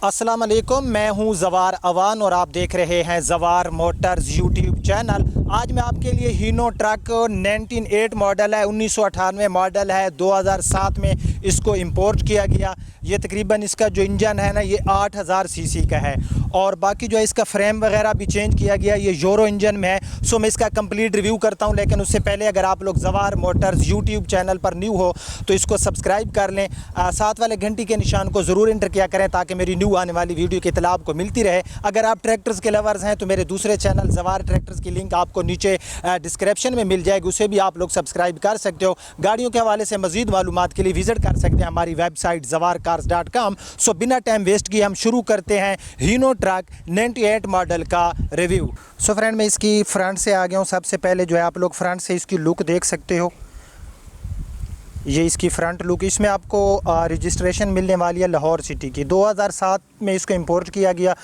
अस्सलाम वालेकुम, मैं हूं जवार अवान और आप देख रहे हैं जवार मोटर्स यूट्यूब चैनल। आज मैं आपके लिए हीनो ट्रक 1998 मॉडल है, 1998 मॉडल है, 2007 में इसको इंपोर्ट किया गया। ये तकरीबन इसका जो इंजन है ना ये 8000 सीसी का है और बाकी जो है इसका फ्रेम वगैरह भी चेंज किया गया। ये यूरो इंजन में है। सो मैं इसका कंप्लीट रिव्यू करता हूं, लेकिन उससे पहले अगर आप लोग जवार मोटर्स यूट्यूब चैनल पर न्यू हो तो इसको सब्सक्राइब कर लें, साथ वाले घंटी के निशान को ज़रूर इंटर किया करें ताकि मेरी न्यू आने वाली वीडियो की इत्तला आपको मिलती रहे। अगर आप ट्रैक्टर्स के लवर्स हैं तो मेरे दूसरे चैनल जवार ट्रैक्टर्स की लिंक आपको नीचे डिस्क्रिप्शन में मिल जाएगी, उसे भी आप लोग सब्सक्राइब कर सकते हो। गाड़ियों के हवाले से मज़ीद मालूमात के लिए विज़िट कर सकते हैं हमारी वेबसाइट zawarcars.com। सो बिना टाइम वेस्ट किए हम शुरू करते हैं हीनो ट्रक 98 मॉडल का रिव्यू। सो फ्रेंड, मैं इसकी फ्रंट से आ गया हूँ। सबसे पहले जो है आप लोग फ्रंट से इसकी लुक देख सकते हो। ये इसकी फ्रंट लुक, इसमें आपको रजिस्ट्रेशन मिलने वाली है लाहौर सिटी की। 2007 में इसको इंपोर्ट किया गया।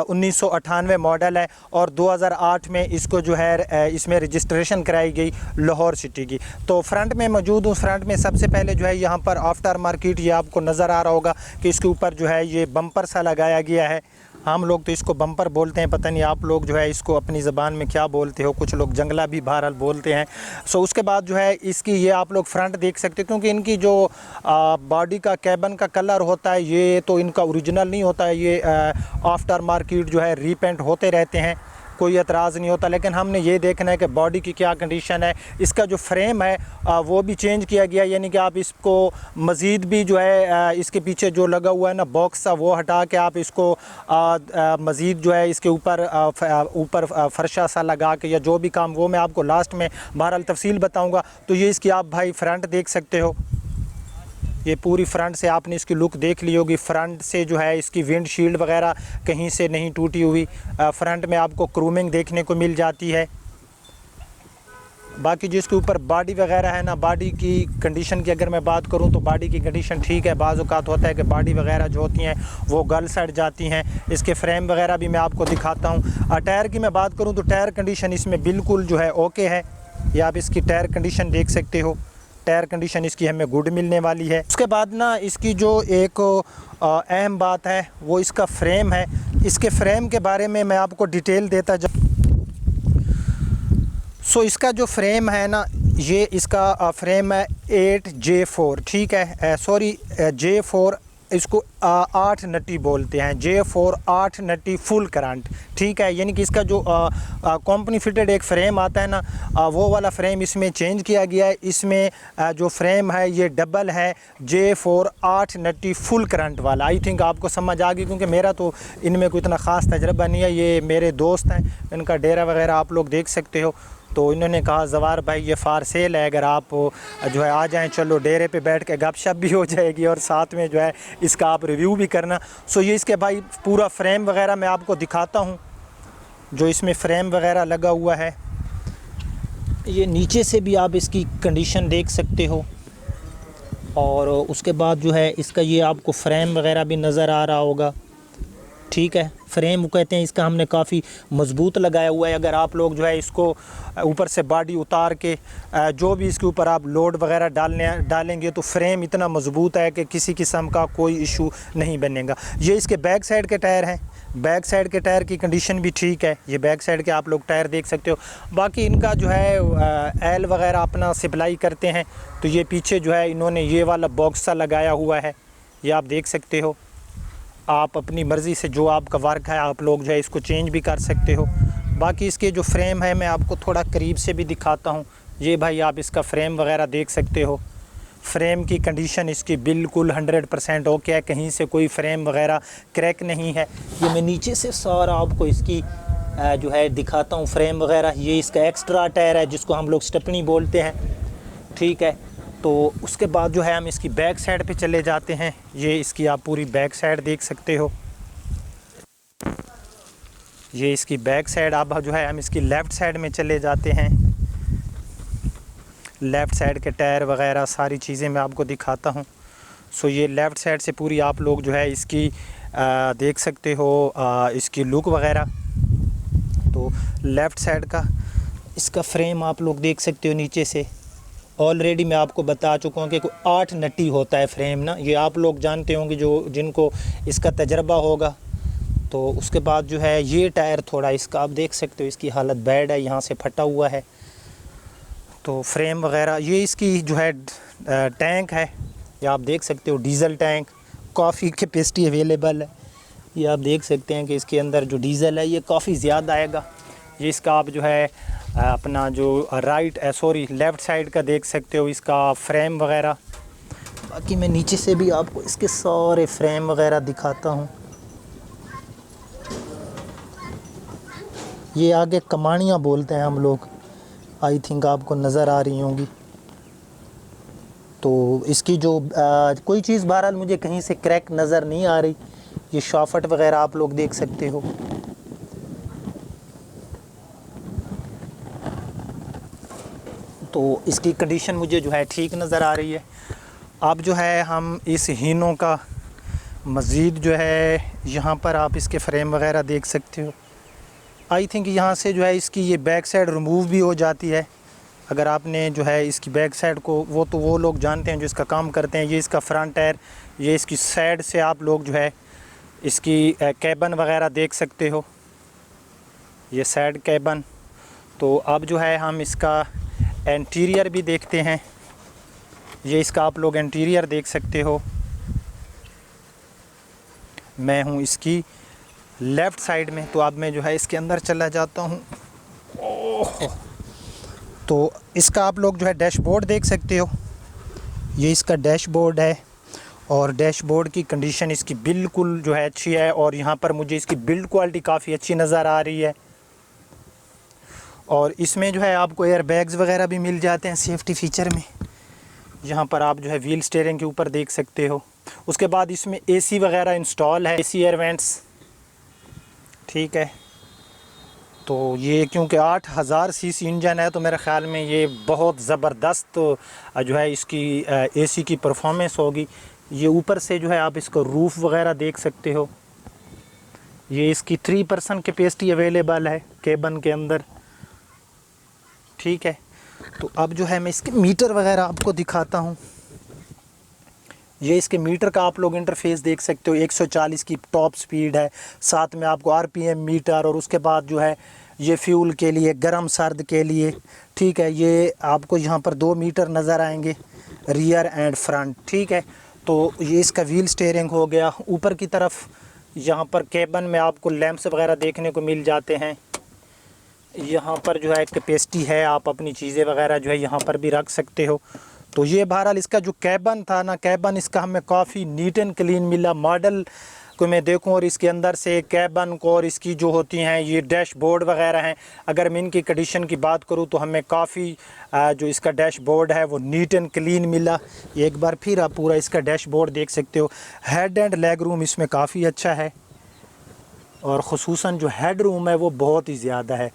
1998 मॉडल है और 2008 में इसको जो है इसमें रजिस्ट्रेशन कराई गई लाहौर सिटी की। तो फ्रंट में मौजूद हूँ। फ्रंट में सबसे पहले जो है यहाँ पर आफ्टर मार्केट ये आपको नज़र आ रहा होगा कि इसके ऊपर जो है ये बम्पर सा लगाया गया है। हम लोग तो इसको बम्पर बोलते हैं, पता नहीं आप लोग जो है इसको अपनी ज़बान में क्या बोलते हो, कुछ लोग जंगला भी बहरहाल बोलते हैं। सो उसके बाद जो है इसकी ये आप लोग फ्रंट देख सकते हो, क्योंकि इनकी जो बॉडी का कैबन का कलर होता है ये तो इनका ओरिजिनल नहीं होता है, ये आफ्टर मार्केट जो है रीपेंट होते रहते हैं, कोई एतराज़ नहीं होता। लेकिन हमने ये देखना है कि बॉडी की क्या कंडीशन है। इसका जो फ्रेम है वो भी चेंज किया गया, यानी कि आप इसको मज़ीद भी जो है इसके पीछे जो लगा हुआ है ना बॉक्स सा वो हटा के आप इसको मज़ीद जो है इसके ऊपर फर्शा सा लगा के या जो भी काम वो मैं आपको लास्ट में बहरहाल तफसील बताऊँगा। तो ये इसकी आप भाई फ्रंट देख सकते हो। ये पूरी फ्रंट से आपने इसकी लुक देख ली होगी। फ्रंट से जो है इसकी विंडशील्ड वगैरह कहीं से नहीं टूटी हुई। फ्रंट में आपको क्रूमिंग देखने को मिल जाती है। बाकी जिसके ऊपर बॉडी वगैरह है ना, बॉडी की कंडीशन की अगर मैं बात करूं तो बॉडी की कंडीशन ठीक है। बाज़ औक़ात होता है कि बॉडी वगैरह जो होती हैं वो गल सड़ जाती हैं। इसके फ्रेम वगैरह भी मैं आपको दिखाता हूं। टायर की मैं बात करूं तो टायर कंडीशन इसमें बिल्कुल जो है ओके है। ये आप इसकी टायर कंडीशन देख सकते हो। टायर कंडीशन इसकी हमें गुड मिलने वाली है। उसके बाद ना इसकी जो एक अहम बात है वो इसका फ्रेम है। इसके फ्रेम के बारे में मैं आपको डिटेल देता जा। सो इसका जो फ्रेम है ना ये इसका फ्रेम है 8J4, ठीक है, सॉरी J4, इसको 8 नट्टी बोलते हैं। J4 8 नट्टी फुल करंट, ठीक है। यानी कि इसका जो कंपनी फिटेड एक फ़्रेम आता है ना वो वाला फ़्रेम इसमें चेंज किया गया है। इसमें जो फ्रेम है ये डबल है, J4 8 नट्टी फुल करंट वाला। आई थिंक आपको समझ आ गई, क्योंकि मेरा तो इनमें कोई इतना ख़ास तजर्बा नहीं है। ये मेरे दोस्त हैं, इनका डेरा वगैरह आप लोग देख सकते हो। तो इन्होंने कहा जवार भाई ये फार सेल है, अगर आप जो है आ जाएं, चलो डेरे पे बैठ के गपशप भी हो जाएगी और साथ में जो है इसका आप रिव्यू भी करना। सो ये इसके भाई पूरा फ्रेम वगैरह मैं आपको दिखाता हूँ जो इसमें फ्रेम वगैरह लगा हुआ है। ये नीचे से भी आप इसकी कंडीशन देख सकते हो और उसके बाद जो है इसका ये आपको फ्रेम वगैरह भी नज़र आ रहा होगा, ठीक है। फ्रेम कहते हैं इसका हमने काफ़ी मज़बूत लगाया हुआ है। अगर आप लोग जो है इसको ऊपर से बॉडी उतार के जो भी इसके ऊपर आप लोड वगैरह डालेंगे तो फ्रेम इतना मज़बूत है कि किसी किस्म का कोई इशू नहीं बनेगा। ये इसके बैक साइड के टायर हैं। बैक साइड के टायर की कंडीशन भी ठीक है। ये बैक साइड के आप लोग टायर देख सकते हो। बाकी इनका जो है एल वगैरह अपना सप्लाई करते हैं। तो ये पीछे जो है इन्होंने ये वाला बॉक्स सा लगाया हुआ है, ये आप देख सकते हो। आप अपनी मर्ज़ी से जो आपका वर्क है आप लोग जो है इसको चेंज भी कर सकते हो। बाकी इसके जो फ्रेम है मैं आपको थोड़ा करीब से भी दिखाता हूँ। ये भाई आप इसका फ्रेम वगैरह देख सकते हो। फ्रेम की कंडीशन इसकी बिल्कुल 100% ओके है, कहीं से कोई फ्रेम वगैरह क्रैक नहीं है। ये मैं नीचे से सारा आपको इसकी जो है दिखाता हूँ फ्रेम वगैरह। ये इसका एक्स्ट्रा टायर है जिसको हम लोग स्टेपनी बोलते हैं, ठीक है। तो उसके बाद जो है हम इसकी बैक साइड पे चले जाते हैं। ये इसकी आप पूरी बैक साइड देख सकते हो। ये इसकी बैक साइड। अब जो है हम इसकी लेफ़्ट साइड में चले जाते हैं। लेफ़्ट साइड के टायर वगैरह सारी चीज़ें मैं आपको दिखाता हूँ। सो ये लेफ़्ट साइड से पूरी आप लोग जो है इसकी देख सकते हो इसकी लुक वगैरह। तो लेफ़्ट साइड का इसका फ्रेम आप लोग देख सकते हो नीचे से, ऑलरेडी मैं आपको बता चुका हूँ कि कोई 8 नट्टी होता है फ्रेम ना, ये आप लोग जानते होंगे जो जिनको इसका तजर्बा होगा। तो उसके बाद जो है ये टायर थोड़ा इसका आप देख सकते हो इसकी हालत बैड है, यहाँ से फटा हुआ है। तो फ्रेम वगैरह ये इसकी जो है टैंक है, ये आप देख सकते हो डीज़ल टैंक, काफ़ी कैपेसिटी अवेलेबल है। ये आप देख सकते हैं कि इसके अंदर जो डीज़ल है ये काफ़ी ज़्यादा आएगा। ये इसका आप जो है अपना जो लेफ़्ट साइड का देख सकते हो इसका फ्रेम वगैरह। बाकी मैं नीचे से भी आपको इसके सारे फ्रेम वगैरह दिखाता हूँ। ये आगे कमानियाँ बोलते हैं हम लोग, आई थिंक आपको नज़र आ रही होंगी। तो इसकी जो कोई चीज़ बहरहाल मुझे कहीं से क्रैक नज़र नहीं आ रही। ये शाफट वगैरह आप लोग देख सकते हो। तो इसकी कंडीशन मुझे जो है ठीक नज़र आ रही है। अब जो है हम इस हीनो का मज़ीद जो है यहाँ पर आप इसके फ्रेम वगैरह देख सकते हो। आई थिंक यहाँ से जो है इसकी ये बैक साइड रिमूव भी हो जाती है। अगर आपने जो है इसकी बैक साइड को वो लोग जानते हैं जो इसका काम करते हैं। ये इसका फ्रंट टायर, ये इसकी साइड से आप लोग जो है इसकी कैबन वगैरह देख सकते हो, ये साइड कैबन। तो अब जो है हम इसका इंटीरियर भी देखते हैं। ये इसका आप लोग इंटीरियर देख सकते हो। मैं हूँ इसकी लेफ़्ट साइड में, तो अब मैं जो है इसके अंदर चला जाता हूँ। तो इसका आप लोग जो है डैशबोर्ड देख सकते हो, ये इसका डैशबोर्ड है और डैशबोर्ड की कंडीशन इसकी बिल्कुल जो है अच्छी है। और यहाँ पर मुझे इसकी बिल्ड क्वालिटी काफ़ी अच्छी नज़र आ रही है। और इसमें जो है आपको एयर बैग्स वगैरह भी मिल जाते हैं सेफ्टी फ़ीचर में। यहाँ पर आप जो है व्हील स्टीयरिंग के ऊपर देख सकते हो। उसके बाद इसमें एसी वगैरह इंस्टॉल है, एसी एयर वेंट्स, ठीक है। तो ये क्योंकि 8000 सीसी इंजन है तो मेरे ख़्याल में ये बहुत ज़बरदस्त जो है इसकी एसी की परफॉर्मेंस होगी। ये ऊपर से जो है आप इसको रूफ़ वगैरह देख सकते हो। ये इसकी 3 पर्सन कैपेसिटी अवेलेबल है केबन के अंदर, ठीक है। तो अब जो है मैं इसके मीटर वगैरह आपको दिखाता हूँ। ये इसके मीटर का आप लोग इंटरफेस देख सकते हो। 140 की टॉप स्पीड है, साथ में आपको आरपीएम मीटर और उसके बाद जो है ये फ्यूल के लिए, गर्म सर्द के लिए, ठीक है। ये आपको यहाँ पर 2 मीटर नज़र आएंगे, रियर एंड फ्रंट, ठीक है। तो ये इसका व्हील स्टीयरिंग हो गया। ऊपर की तरफ यहाँ पर केबन में आपको लैंप्स वगैरह देखने को मिल जाते हैं। यहाँ पर जो है कैपेसिटी है, आप अपनी चीज़ें वगैरह जो है यहाँ पर भी रख सकते हो। तो ये बहरहाल इसका जो कैबन था ना, कैबन इसका हमें काफ़ी नीट एंड क्लीन मिला। मॉडल को मैं देखूं और इसके अंदर से कैबन को और इसकी जो होती हैं ये डैशबोर्ड वगैरह हैं, अगर मैं इनकी कंडीशन की बात करूं तो हमें काफ़ी जो इसका डैशबोर्ड है वो नीट एंड क्लीन मिला। एक बार फिर आप पूरा इसका डैशबोर्ड देख सकते हो। हेड एंड लेग रूम इसमें काफ़ी अच्छा है और ख़ुसूसन जो हेड रूम है वो बहुत ही ज़्यादा है।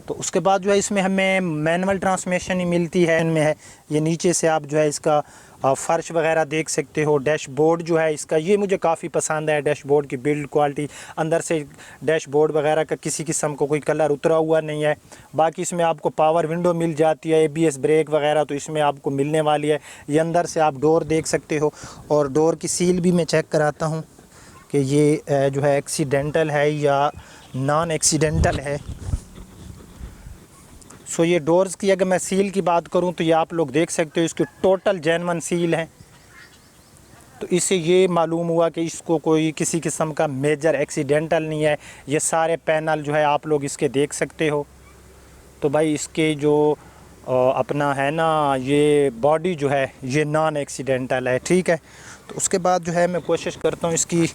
तो उसके बाद जो है इसमें हमें मैनुअल ट्रांसमिशन ही मिलती है। इनमें है ये नीचे से आप जो है इसका फ़र्श वगैरह देख सकते हो। डैशबोर्ड जो है इसका ये मुझे काफ़ी पसंद है, डैशबोर्ड की बिल्ड क्वालिटी। अंदर से डैशबोर्ड वगैरह का किसी किस्म को कोई कलर उतरा हुआ नहीं है। बाकी इसमें आपको पावर विंडो मिल जाती है, एबीएस ब्रेक वगैरह तो इसमें आपको मिलने वाली है। ये अंदर से आप डोर देख सकते हो और डोर की सील भी मैं चेक कराता हूँ कि ये जो है एक्सीडेंटल है या नॉन एक्सीडेंटल है। सो ये डोर्स की अगर मैं सील की बात करूं तो ये आप लोग देख सकते हो इसकी टोटल जेन्युइन सील है। तो इससे ये मालूम हुआ कि इसको कोई किसी किस्म का मेजर एक्सीडेंटल नहीं है। ये सारे पैनल जो है आप लोग इसके देख सकते हो। तो भाई इसके जो अपना है ना ये बॉडी जो है ये नॉन एक्सीडेंटल है, ठीक है। तो उसके बाद जो है मैं कोशिश करता हूँ इसकी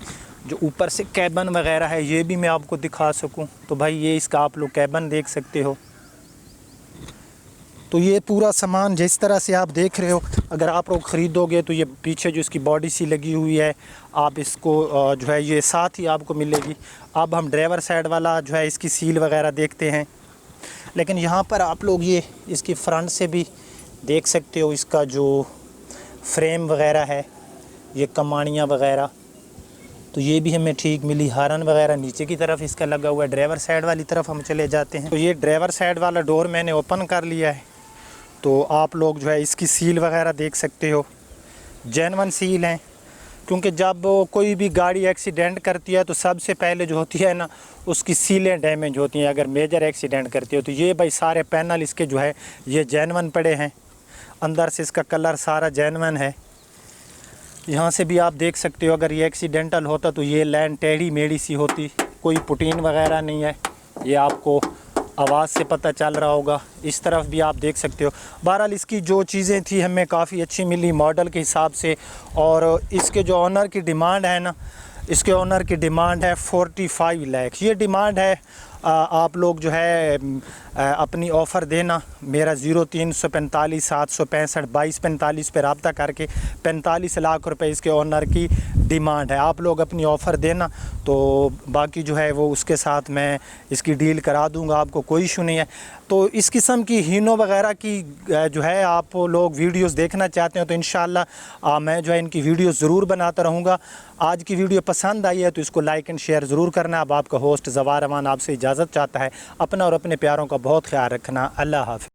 जो ऊपर से कैबन वगैरह है ये भी मैं आपको दिखा सकूँ। तो भाई ये इसका आप लोग कैबन देख सकते हो। तो ये पूरा सामान जिस तरह से आप देख रहे हो, अगर आप लोग ख़रीदोगे तो ये पीछे जो इसकी बॉडी सी लगी हुई है आप इसको जो है ये साथ ही आपको मिलेगी। अब हम ड्राइवर साइड वाला जो है इसकी सील वगैरह देखते हैं। लेकिन यहाँ पर आप लोग ये इसकी फ्रंट से भी देख सकते हो, इसका जो फ्रेम वगैरह है, ये कमानियाँ वगैरह तो ये भी हमें ठीक मिली। हारन वगैरह नीचे की तरफ इसका लगा हुआ है। ड्राइवर साइड वाली तरफ हम चले जाते हैं। तो ये ड्राइवर साइड वाला डोर मैंने ओपन कर लिया है। तो आप लोग जो है इसकी सील वगैरह देख सकते हो, जेन्युइन सील हैं। क्योंकि जब कोई भी गाड़ी एक्सीडेंट करती है तो सबसे पहले जो होती है ना, उसकी सीलें डैमेज होती हैं अगर मेजर एक्सीडेंट करती है। तो ये भाई सारे पैनल इसके जो है ये जेन्युइन पड़े हैं, अंदर से इसका कलर सारा जेन्युइन है। यहाँ से भी आप देख सकते हो, अगर ये एक्सीडेंटल होता तो ये लाइन टेढ़ी मेढ़ी सी होती, कोई पुटीन वगैरह नहीं है, ये आपको आवाज़ से पता चल रहा होगा। इस तरफ भी आप देख सकते हो। बहरहाल इसकी जो चीज़ें थी हमें काफ़ी अच्छी मिली मॉडल के हिसाब से। और इसके जो ऑनर की डिमांड है ना, इसके ऑनर की डिमांड है 45 लाख। ये डिमांड है। आप लोग जो है अपनी ऑफ़र देना, मेरा 0345 765 2245 पर रब्ता करके 45 लाख रुपए इसके ऑनर की डिमांड है। आप लोग अपनी ऑफ़र देना, तो बाकी जो है वो उसके साथ मैं इसकी डील करा दूंगा, आपको कोई इशू नहीं है। तो इस किस्म की हीनो वगैरह की जो है आप लोग वीडियोस देखना चाहते हो तो इंशाल्लाह मैं जो है इनकी वीडियोस ज़रूर बनाता रहूँगा। आज की वीडियो पसंद आई है तो इसको लाइक एंड शेयर ज़रूर करना। अब आपका होस्ट ज़वार अमान आपसे इजाज़त चाहता है। अपना और अपने प्यारों का बहुत ख्याल रखना। अल्लाह हाफ़िज़।